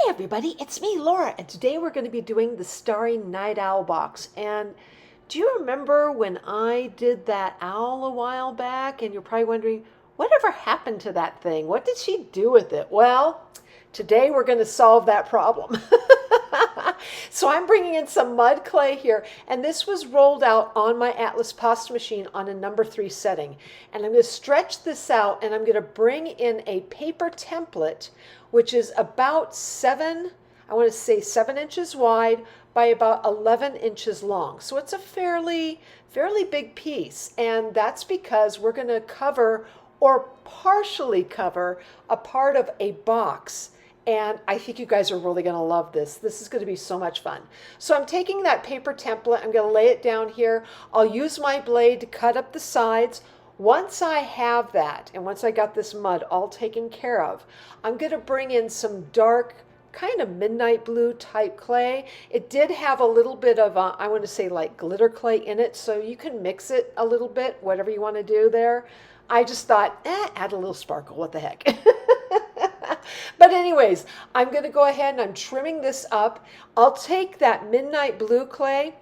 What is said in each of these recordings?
everybody, it's me, Laura, and today we're going to be doing the Starry Night Owl box. And do you remember when I did that owl a while back? And you're probably wondering, whatever happened to that thing? What did she do with it? Well, today we're going to solve that problem. So I'm bringing in some mud clay here, and this was rolled out on my Atlas pasta machine on a number 3 setting. And I'm going to stretch this out, and I'm going to bring in a paper template, which is about 7 inches wide by about 11 inches long. So it's a fairly big piece, and that's because we're going to cover or partially cover a part of a box. And I think you guys are really going to love this. This is going to be so much fun. So I'm taking that paper template, I'm going to lay it down here. I'll use my blade to cut up the sides. Once I have that, and once I got this mud all taken care of, I'm going to bring in some dark, kind of midnight blue type clay. It did have a little bit of, I want to say like glitter clay in it, so you can mix it a little bit, whatever you want to do there. I just thought, add a little sparkle, what the heck. But anyways, I'm going to go ahead and I'm trimming this up. I'll take that midnight blue clay.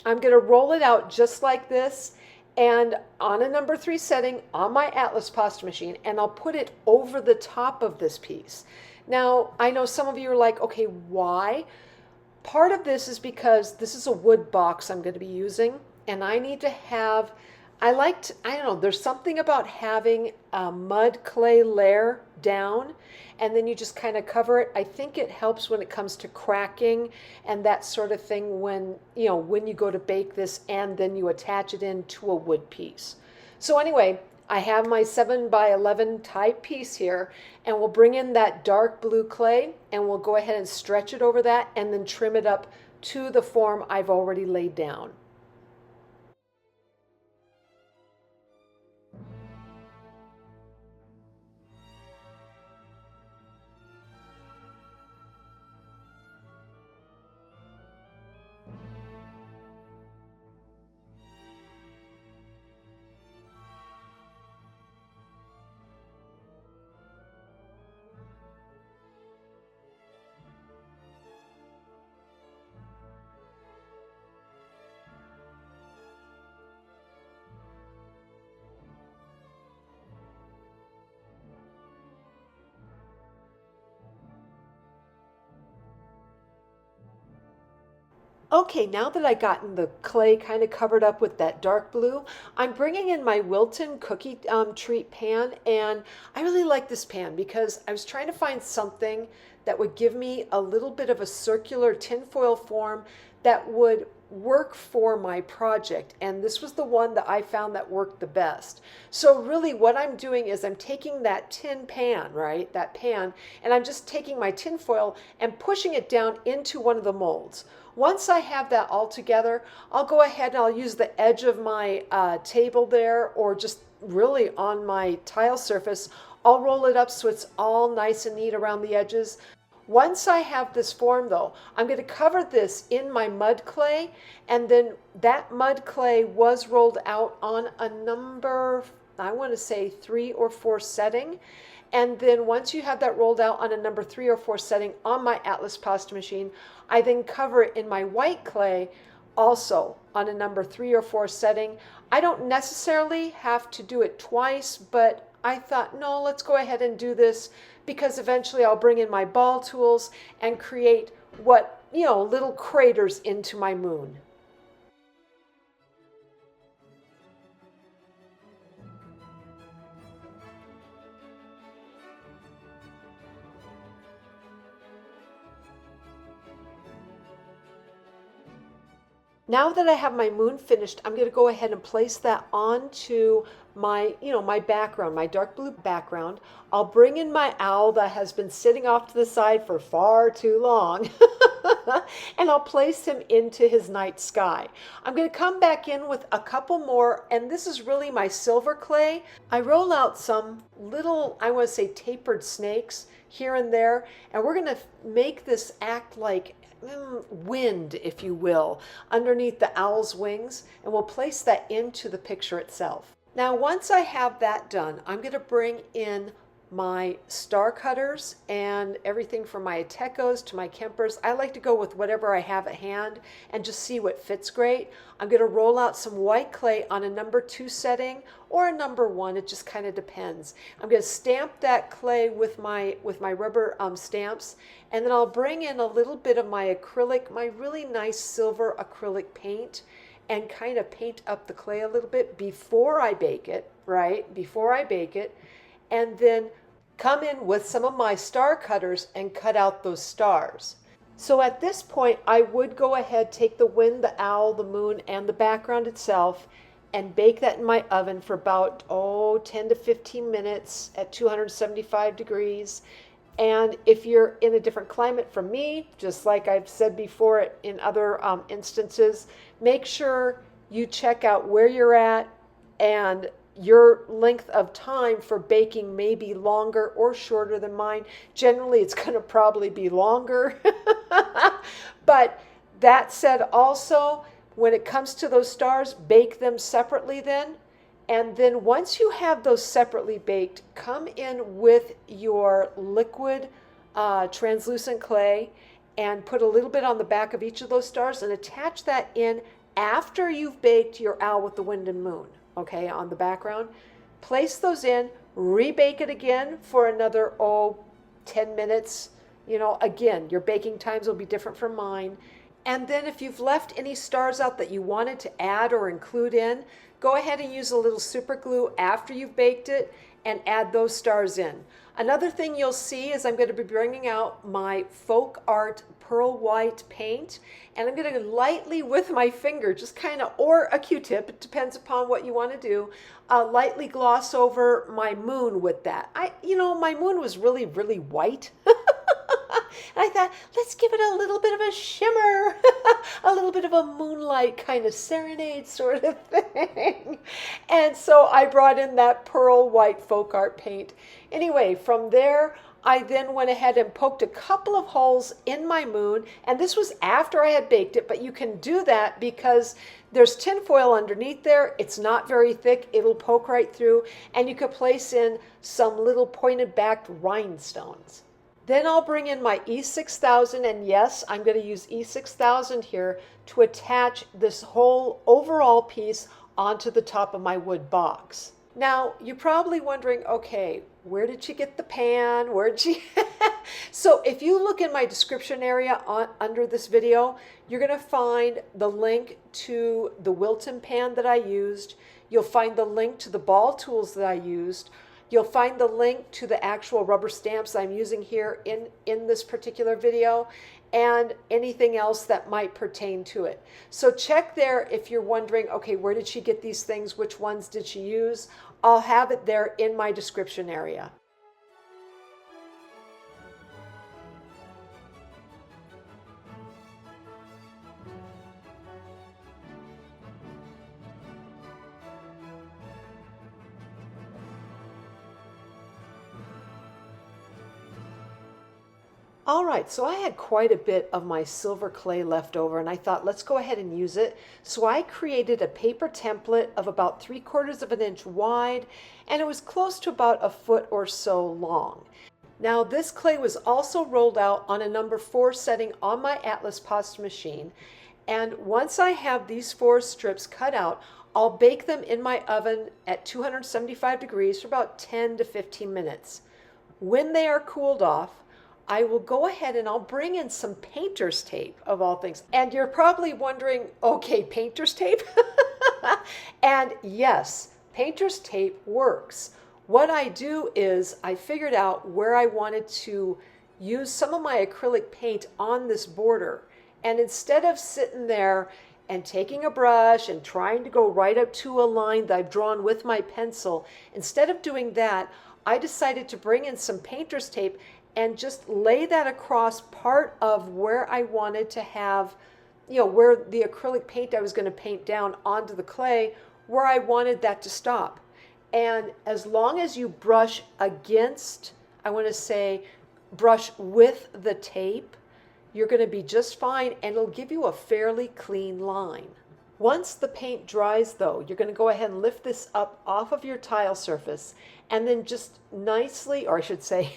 I'm going to roll it out just like this and on a number 3 setting on my Atlas pasta machine, and I'll put it over the top of this piece. Now, I know some of you are like, okay, why? Part of this is because this is a wood box I'm going to be using, and I need to have, I don't know, there's something about having a mud clay layer down and then you just kind of cover it. I think it helps when it comes to cracking and that sort of thing when you go to bake this and then you attach it into a wood piece. So anyway, I have my 7 by 11 type piece here, and we'll bring in that dark blue clay and we'll go ahead and stretch it over that and then trim it up to the form I've already laid down. Okay, now that I've gotten the clay kind of covered up with that dark blue, I'm bringing in my Wilton cookie treat pan, and I really like this pan because I was trying to find something that would give me a little bit of a circular tinfoil form that would work for my project, and this was the one that I found that worked the best. So really what I'm doing is I'm taking that tin pan, right, that pan, and I'm just taking my tinfoil and pushing it down into one of the molds. Once I have that all together, I'll go ahead and I'll use the edge of my table there, or just really on my tile surface. I'll roll it up so it's all nice and neat around the edges. Once I have this form though, I'm going to cover this in my mud clay, and then that mud clay was rolled out on a number, I want to say 3 or 4 setting. And then once you have that rolled out on a number 3 or 4 setting on my Atlas pasta machine, I then cover it in my white clay also on a number 3 or 4 setting. I don't necessarily have to do it twice, but I thought, no, let's go ahead and do this because eventually I'll bring in my ball tools and create little craters into my moon. Now that I have my moon finished, I'm going to go ahead and place that onto my, my background, my dark blue background. I'll bring in my owl that has been sitting off to the side for far too long, and I'll place him into his night sky. I'm going to come back in with a couple more, and this is really my silver clay. I roll out some little, I want to say tapered snakes here and there, and we're going to make this act like wind, if you will, underneath the owl's wings, and we'll place that into the picture itself. Now, once I have that done, I'm going to bring in my star cutters and everything from my Atecos to my Kempers. I like to go with whatever I have at hand and just see what fits great. I'm going to roll out some white clay on a number 2 setting or a number 1. It just kind of depends. I'm going to stamp that clay with my rubber stamps, and then I'll bring in a little bit of my acrylic, my really nice silver acrylic paint, and kind of paint up the clay a little bit before I bake it, right? Before I bake it. And then come in with some of my star cutters and cut out those stars. So at this point, I would go ahead, take the wind, the owl, the moon, and the background itself, and bake that in my oven for about, 10 to 15 minutes at 275 degrees. And if you're in a different climate from me, just like I've said before in other instances, make sure you check out where you're at, and your length of time for baking may be longer or shorter than mine. Generally, it's going to probably be longer. But that said, also, when it comes to those stars, bake them separately then. And then once you have those separately baked, come in with your liquid translucent clay and put a little bit on the back of each of those stars and attach that in after you've baked your owl with the wind and moon. Okay, on the background. Place those in, rebake it again for another, 10 minutes. Again, your baking times will be different from mine. And then if you've left any stars out that you wanted to add or include in, go ahead and use a little super glue after you've baked it and add those stars in. Another thing you'll see is I'm going to be bringing out my Folk Art Pearl White paint, and I'm going to lightly with my finger, just kind of, or a Q-tip, it depends upon what you want to do, lightly gloss over my moon with that. My moon was really, really white. And I thought, let's give it a little bit of a shimmer, a little bit of a moonlight kind of serenade sort of thing. And so I brought in that pearl white folk art paint. Anyway, from there, I then went ahead and poked a couple of holes in my moon, and this was after I had baked it, but you can do that because there's tin foil underneath there. It's not very thick. It'll poke right through, and you could place in some little pointed backed rhinestones. Then I'll bring in my E6000, and yes, I'm going to use E6000 here to attach this whole overall piece onto the top of my wood box. Now, you're probably wondering, okay, where did you get the pan? Where'd you... So if you look in my description area under this video, you're going to find the link to the Wilton pan that I used. You'll find the link to the ball tools that I used. You'll find the link to the actual rubber stamps I'm using here in this particular video, and anything else that might pertain to it. So check there if you're wondering, okay, where did she get these things? Which ones did she use? I'll have it there in my description area. All right, so I had quite a bit of my silver clay left over, and I thought, let's go ahead and use it. So I created a paper template of about 3/4 of an inch wide, and it was close to about a foot or so long. Now this clay was also rolled out on a number 4 setting on my Atlas pasta machine, and once I have these 4 strips cut out, I'll bake them in my oven at 275 degrees for about 10 to 15 minutes. When they are cooled off, I will go ahead and I'll bring in some painter's tape, of all things. And you're probably wondering, okay, painter's tape? And yes, painter's tape works. What I do is I figured out where I wanted to use some of my acrylic paint on this border. And instead of sitting there and taking a brush and trying to go right up to a line that I've drawn with my pencil, instead of doing that, I decided to bring in some painter's tape and just lay that across part of where I wanted to have, where the acrylic paint I was going to paint down onto the clay, where I wanted that to stop. And as long as you brush against, I want to say, brush with the tape, you're going to be just fine, and it'll give you a fairly clean line. Once the paint dries though, you're going to go ahead and lift this up off of your tile surface and then just nicely, or I should say,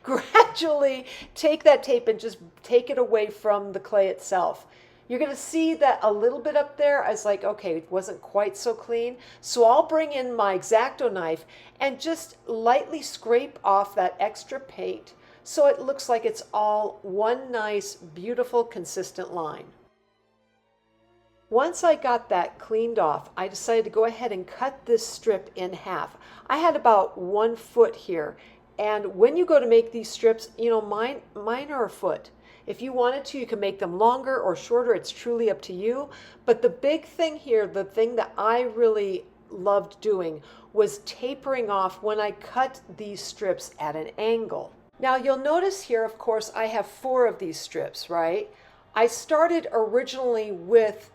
gradually take that tape and just take it away from the clay itself. You're going to see that a little bit up there. I was like, okay, it wasn't quite so clean. So I'll bring in my X-Acto knife and just lightly scrape off that extra paint so it looks like it's all one nice, beautiful, consistent line. Once I got that cleaned off, I decided to go ahead and cut this strip in half. I had about 1 foot here, and when you go to make these strips, you know, mine are a foot. If you wanted to, you can make them longer or shorter. It's truly up to you. But the big thing here, the thing that I really loved doing, was tapering off when I cut these strips at an angle. Now you'll notice here, of course, I have 4 of these strips, right? I started originally with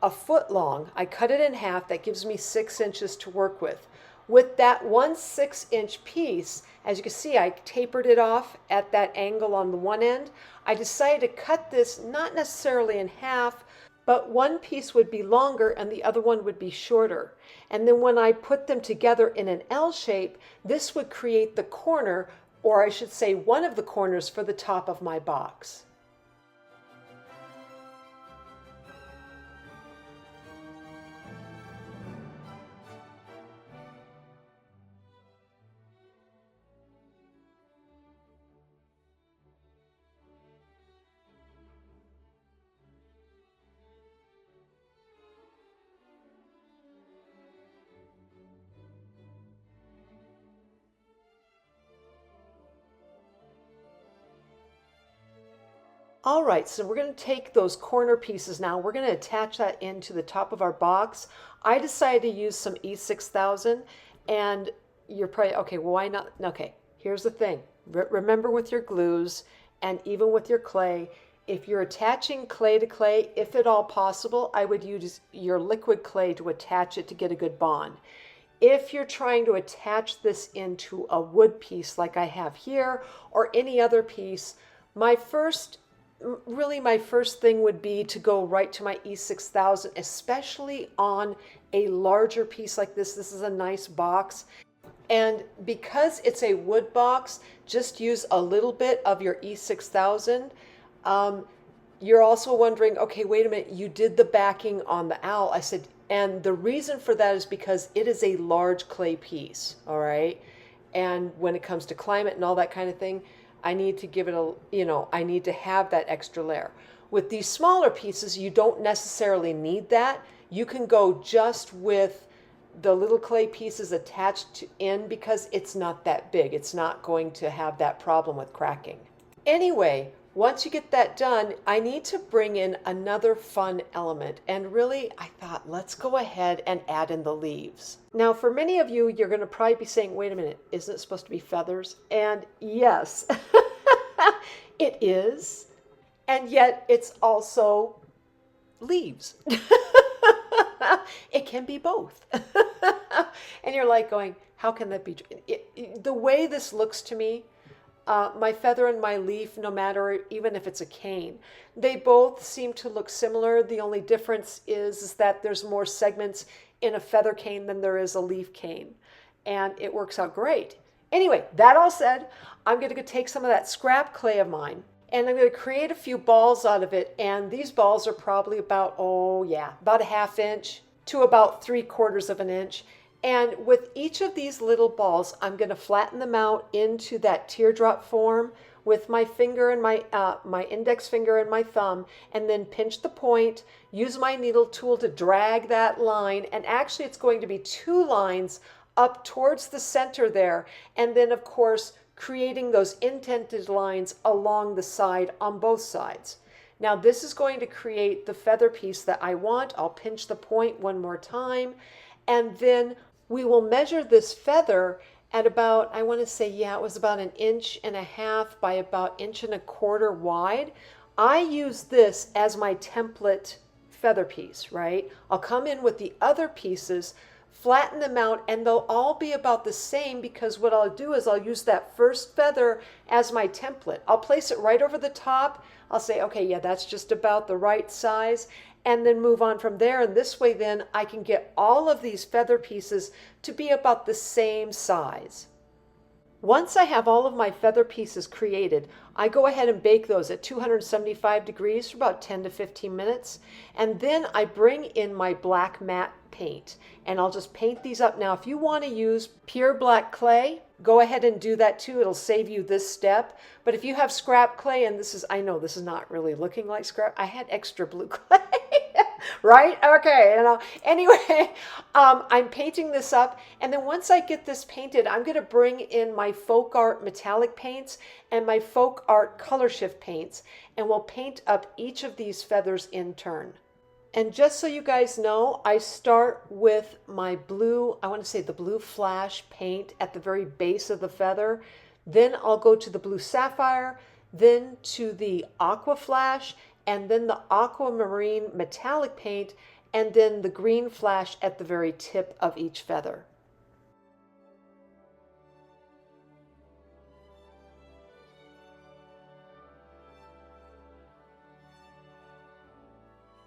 a foot long. I cut it in half. That gives me 6 inches to work with. With that 1 6-inch piece, as you can see, I tapered it off at that angle on the one end. I decided to cut this not necessarily in half, but one piece would be longer and the other one would be shorter. And then when I put them together in an L shape, this would create the corner, or I should say one of the corners for the top of my box. All right, so we're going to take those corner pieces now. We're going to attach that into the top of our box. I decided to use some E6000, and you're probably, okay, well, why not? Okay, here's the thing. Remember with your glues and even with your clay, if you're attaching clay to clay, if at all possible, I would use your liquid clay to attach it to get a good bond. If you're trying to attach this into a wood piece like I have here or any other piece, my first thing would be to go right to my E6000, especially on a larger piece like this. This is a nice box. And because it's a wood box, just use a little bit of your E6000. You're also wondering, okay, wait a minute, you did the backing on the owl. I said, and the reason for that is because it is a large clay piece, all right? And when it comes to climate and all that kind of thing, I need to give it a, I need to have that extra layer. With these smaller pieces, you don't necessarily need that. You can go just with the little clay pieces attached in because it's not that big. It's not going to have that problem with cracking. Anyway, once you get that done, I need to bring in another fun element. And really, I thought, let's go ahead and add in the leaves. Now, for many of you, you're going to probably be saying, wait a minute, isn't it supposed to be feathers? And yes, it is. And yet it's also leaves. It can be both. And you're like going, how can that be? The way this looks to me, my feather and my leaf, no matter even if it's a cane, they both seem to look similar. The only difference is that there's more segments in a feather cane than there is a leaf cane. And it works out great. Anyway, that all said, I'm going to go take some of that scrap clay of mine and I'm going to create a few balls out of it. And these balls are probably about, about a 1/2 inch to about 3/4 of an inch. And with each of these little balls, I'm going to flatten them out into that teardrop form with my finger and my index finger and my thumb, and then pinch the point, use my needle tool to drag that line. And actually it's going to be 2 lines up towards the center there. And then of course, creating those indented lines along the side on both sides. Now this is going to create the feather piece that I want. I'll pinch the point one more time, and then we will measure this feather at about, I want to say, it was about 1.5 inches by about 1.25 inches wide. I use this as my template feather piece, right? I'll come in with the other pieces, flatten them out, and they'll all be about the same because what I'll do is I'll use that first feather as my template. I'll place it right over the top. I'll say, okay, yeah, that's just about the right size, and then move on from there. And this way then I can get all of these feather pieces to be about the same size. Once I have all of my feather pieces created, I go ahead and bake those at 275 degrees for about 10 to 15 minutes. And then I bring in my black matte paint, and I'll just paint these up. Now, if you want to use pure black clay, go ahead and do that too. It'll save you this step. But if you have scrap clay, and this is, I know this is not really looking like scrap. I had extra blue clay. Right? Okay. Anyway, I'm painting this up. And then once I get this painted, I'm going to bring in my folk art metallic paints and my folk art color shift paints, and we'll paint up each of these feathers in turn. And just so you guys know, I start with my blue, I want to say the blue flash paint at the very base of the feather. Then I'll go to the blue sapphire, then to the aqua flash, and then the aquamarine metallic paint, and then the green flash at the very tip of each feather.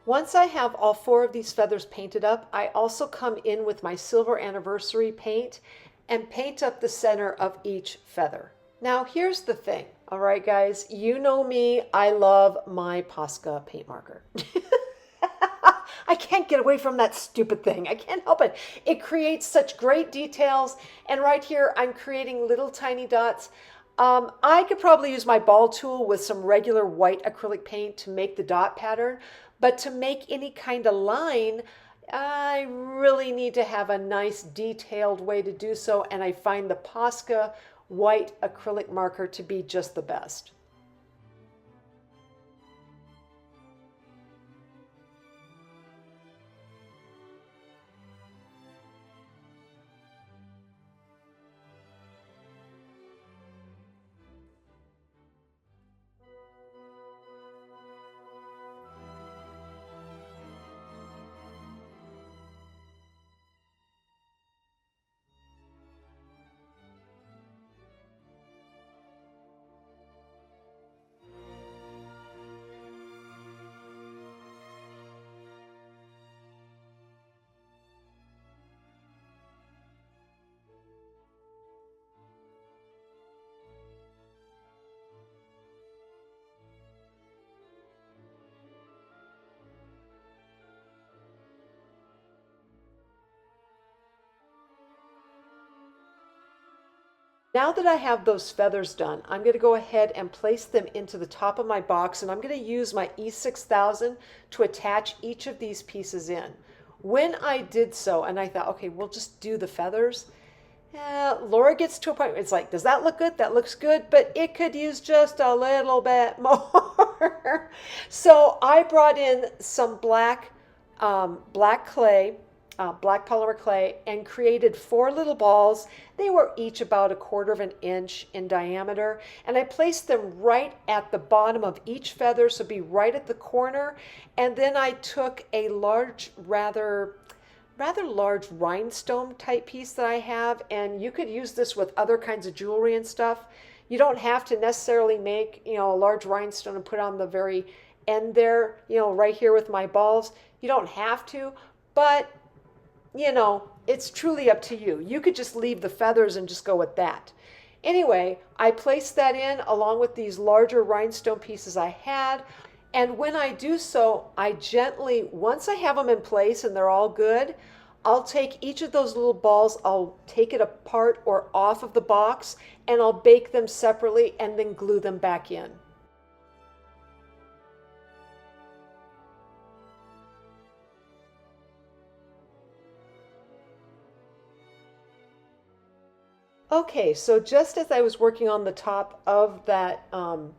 Once I have all 4 of these feathers painted up, I also come in with my silver anniversary paint and paint up the center of each feather. Now here's the thing, all right guys, you know me, I love my Posca paint marker. I can't get away from that stupid thing. I can't help it. It creates such great details, and right here I'm creating little tiny dots. I could probably use my ball tool with some regular white acrylic paint to make the dot pattern, but to make any kind of line, I really need to have a nice detailed way to do so, and I find the Posca white acrylic marker to be just the best. Now that I have those feathers done, I'm going to go ahead and place them into the top of my box, and I'm going to use my E6000 to attach each of these pieces in. When I did so, and I thought, okay, we'll just do the feathers, Laura gets to a point where it's like, does that look good? That looks good, but it could use just a little bit more. So I brought in some black clay, black polymer clay, and created 4 little balls. They were each about 1/4 of an inch in diameter, and I placed them right at the bottom of each feather, so be right at the corner. And then I took a large, rather large rhinestone type piece that I have, and you could use this with other kinds of jewelry and stuff. You don't have to necessarily make, a large rhinestone and put on the very end there, right here with my balls. You don't have to, but it's truly up to you. You could just leave the feathers and just go with that. Anyway, I placed that in along with these larger rhinestone pieces I had. And when I do so, I gently, once I have them in place and they're all good, I'll take each of those little balls, I'll take it apart or off of the box, and I'll bake them separately and then glue them back in. Okay, so just as I was working on the top of that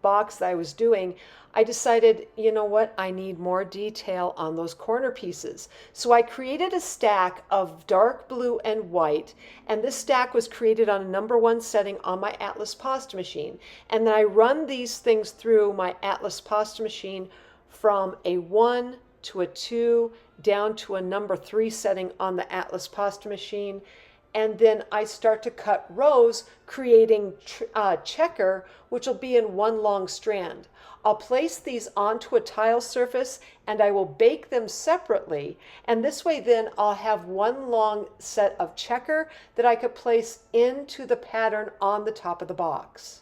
box that I was doing, I decided, you know what, I need more detail on those corner pieces. So I created a stack of dark blue and white, and this stack was created on a #1 setting on my Atlas pasta machine. And then I run these things through my Atlas pasta machine from a 1 to a 2 down to a number 3 setting on the Atlas pasta machine. And then I start to cut rows, creating checker, which will be in one long strand. I'll place these onto a tile surface and I will bake them separately. And this way then I'll have one long set of checker that I could place into the pattern on the top of the box.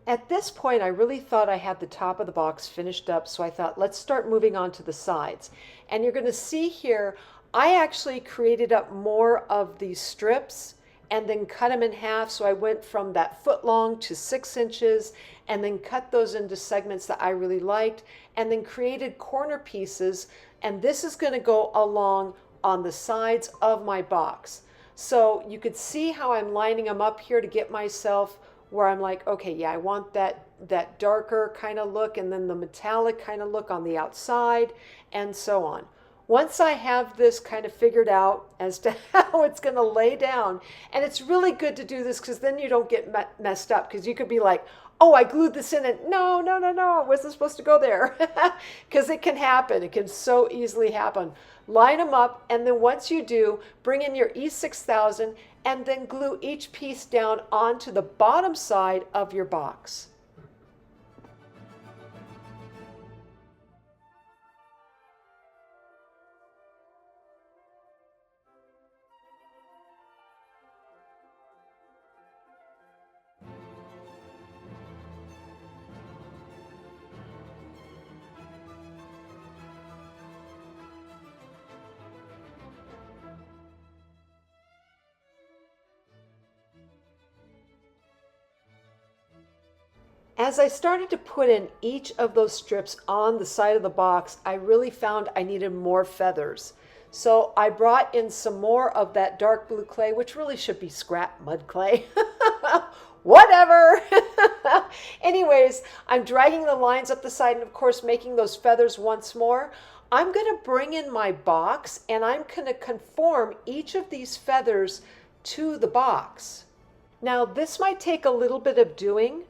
At this point, I really thought I had the top of the box finished up, so I thought, let's start moving on to the sides. And you're going to see here, I actually created up more of these strips and then cut them in half. So I went from that foot long to 6 inches and then cut those into segments that I really liked and then created corner pieces. And this is going to go along on the sides of my box. So you could see how I'm lining them up here to get myself where I'm like, okay, yeah, I want that darker kind of look and then the metallic kind of look on the outside and so on. Once I have this kind of figured out as to how it's going to lay down, and it's really good to do this because then you don't get messed up, because you could be like, oh, I glued this in and no, it wasn't supposed to go there. Because it can happen. It can so easily happen. Line them up, and then once you do, bring in your E6000 and then glue each piece down onto the bottom side of your box. As I started to put in each of those strips on the side of the box, I really found I needed more feathers. So I brought in some more of that dark blue clay, which really should be scrap mud clay. Whatever. Anyways, I'm dragging the lines up the side and of course making those feathers once more. I'm going to bring in my box and I'm going to conform each of these feathers to the box. Now this might take a little bit of doing,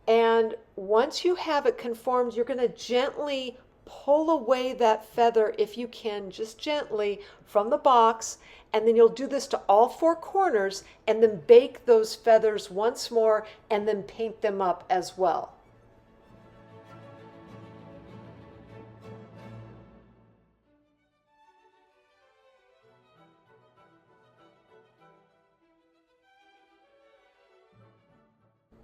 and once you have it conformed, you're going to gently pull away that feather, if you can, just gently from the box, and then you'll do this to all four corners and then bake those feathers once more and then paint them up as well.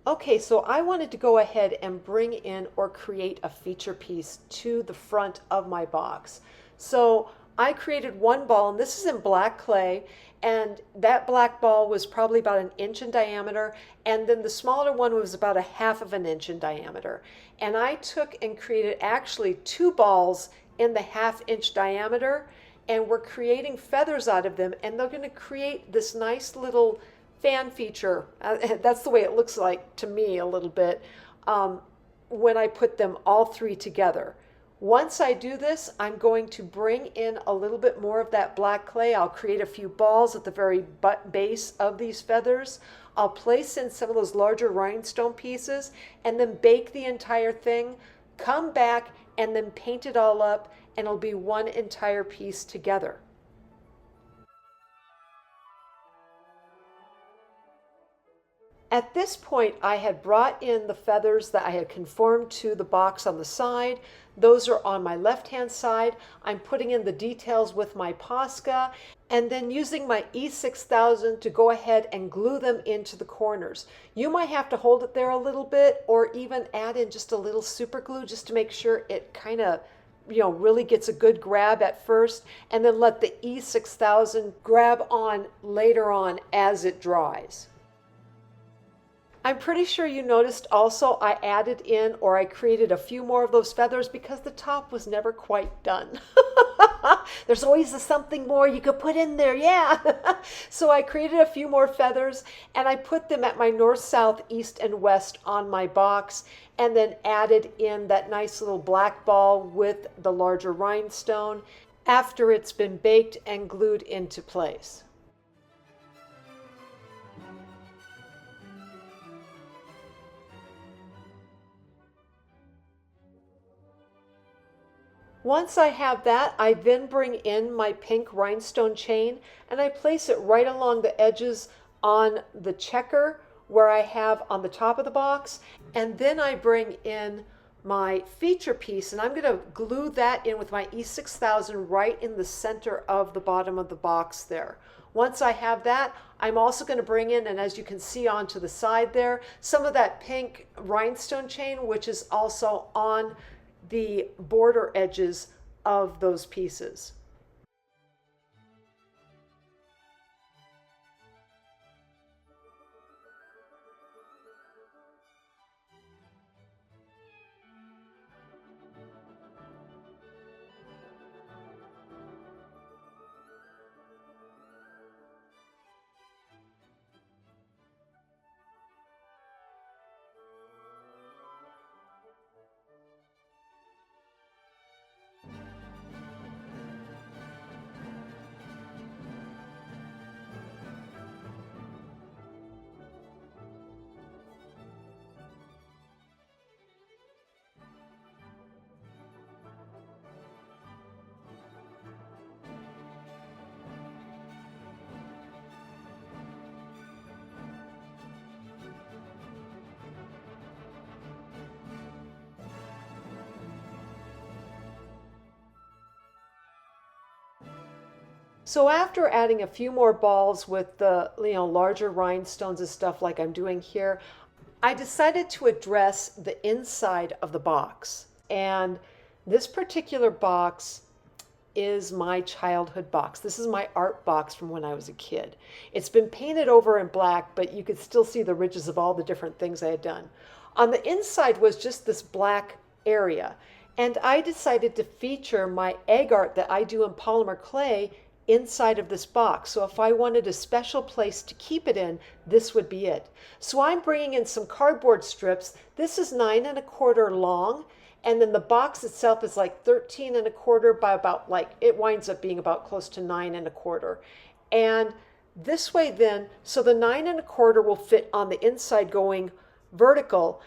Okay, so I wanted to go ahead and bring in or create a feature piece to the front of my box. So I created one ball, and this is in black clay, and that black ball was probably about 1 inch in diameter, and then the smaller one was about 1/2 inch in diameter. And I took and created actually two balls in the 1/2 inch diameter, and we're creating feathers out of them, and they're going to create this nice little fan feature. That's the way it looks like to me a little bit when I put them all three together. Once I do this, I'm going to bring in a little bit more of that black clay. I'll create a few balls at the very base of these feathers. I'll place in some of those larger rhinestone pieces and then bake the entire thing, come back and then paint it all up, and it'll be one entire piece together. At this point, I had brought in the feathers that I had conformed to the box on the side. Those are on my left-hand side. I'm putting in the details with my Posca and then using my E6000 to go ahead and glue them into the corners. You might have to hold it there a little bit or even add in just a little super glue just to make sure it kind of really gets a good grab at first, and then let the E6000 grab on later on as it dries. I'm pretty sure you noticed also I added in, or I created a few more of those feathers because the top was never quite done. There's always something more you could put in there, yeah. So I created a few more feathers and I put them at my north, south, east, and west on my box, and then added in that nice little black ball with the larger rhinestone after it's been baked and glued into place. Once I have that, I then bring in my pink rhinestone chain and I place it right along the edges on the checker where I have on the top of the box. And then I bring in my feature piece and I'm going to glue that in with my E6000 right in the center of the bottom of the box there. Once I have that, I'm also going to bring in, and as you can see onto the side there, some of that pink rhinestone chain, which is also on the border edges of those pieces. So after adding a few more balls with the larger rhinestones and stuff like I'm doing here, I decided to address the inside of the box. And this particular box is my childhood box. This is my art box from when I was a kid. It's been painted over in black, but you could still see the ridges of all the different things I had done. On the inside was just this black area. And I decided to feature my egg art that I do in polymer clay inside of this box. So if I wanted a special place to keep it in, this would be it. So I'm bringing in some cardboard strips. This is 9¼ long. And then the box itself is like 13¼ by about it winds up being about close to 9¼ And this way then, so the 9¼ will fit on the inside going vertical.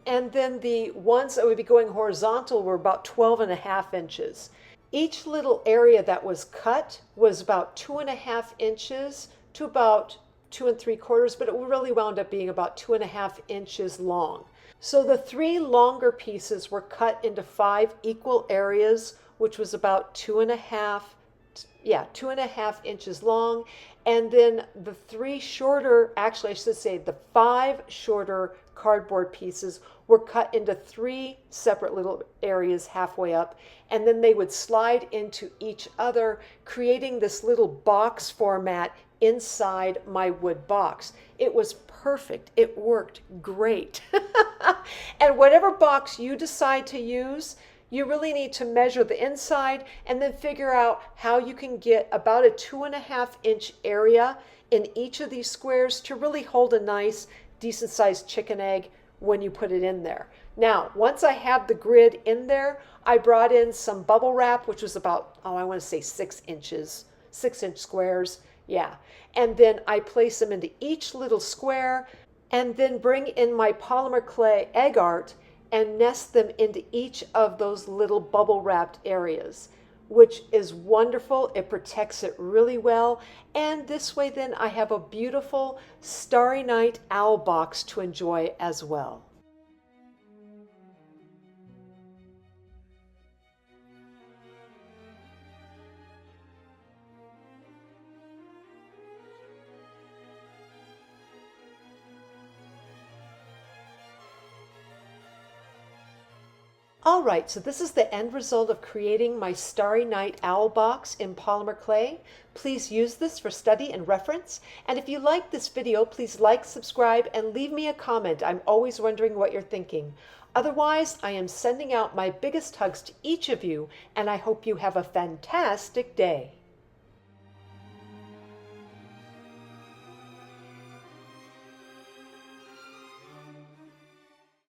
And then the ones that would be going horizontal were about 12½ inches. Each little area that was cut was about 2½ inches to about 2¾ but it really wound up being about 2½ inches long. So the 3 longer pieces were cut into 5 equal areas, which was about 2½ inches long. And then the 3 shorter, actually I should say the 5 shorter cardboard pieces were cut into 3 separate little areas halfway up, and then they would slide into each other, creating this little box format inside my wood box. It was perfect. It worked great. And whatever box you decide to use, you really need to measure the inside and then figure out how you can get about a 2½ inch area in each of these squares to really hold a nice, decent sized chicken egg when you put it in there. Now, once I have the grid in there, I brought in some bubble wrap, which was about, I want to say 6 inches, 6-inch squares. Yeah. And then I place them into each little square and then bring in my polymer clay egg art and nest them into each of those little bubble wrapped areas, which is wonderful. It protects it really well. And this way then I have a beautiful Starry Night owl box to enjoy as well. All right, so this is the end result of creating my Starry Night owl box in polymer clay. Please use this for study and reference. And if you like this video, please like, subscribe, and leave me a comment. I'm always wondering what you're thinking. Otherwise, I am sending out my biggest hugs to each of you, and I hope you have a fantastic day.